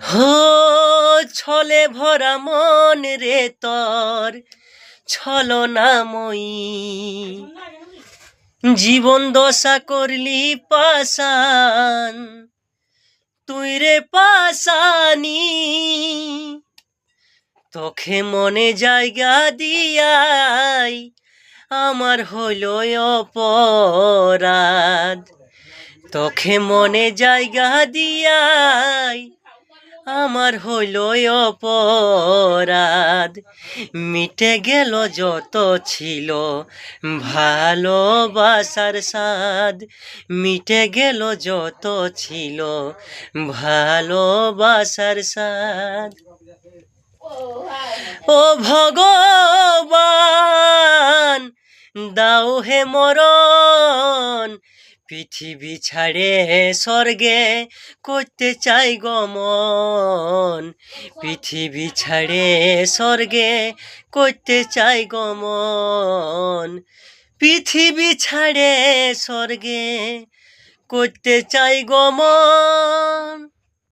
হো ছলে ভরা মন রে তোর ছলনাময়ী, জীবন দশা করলি পাষাণ, তুই রে পাষাণী। তোকে মনে জায়গা দিয়াই আমার হইল অপরাধ, তোকে মনে জায়গা দিয়াই আমার হইল অপরাধ। মিটে গেল যত ছিল ভালোবাসার স্বাদ, মিটে গেল যত ছিল ভালোবাসার স্বাদ। ও ভগবান দাও হে মরণ, পৃথিবী ছাড়ে স্বর্গে করতে চাই গমন, পৃথিবী ছাড়ে স্বর্গে করতে চাই গমন, পৃথিবী ছাড়ে স্বর্গে করতে চাই গমন।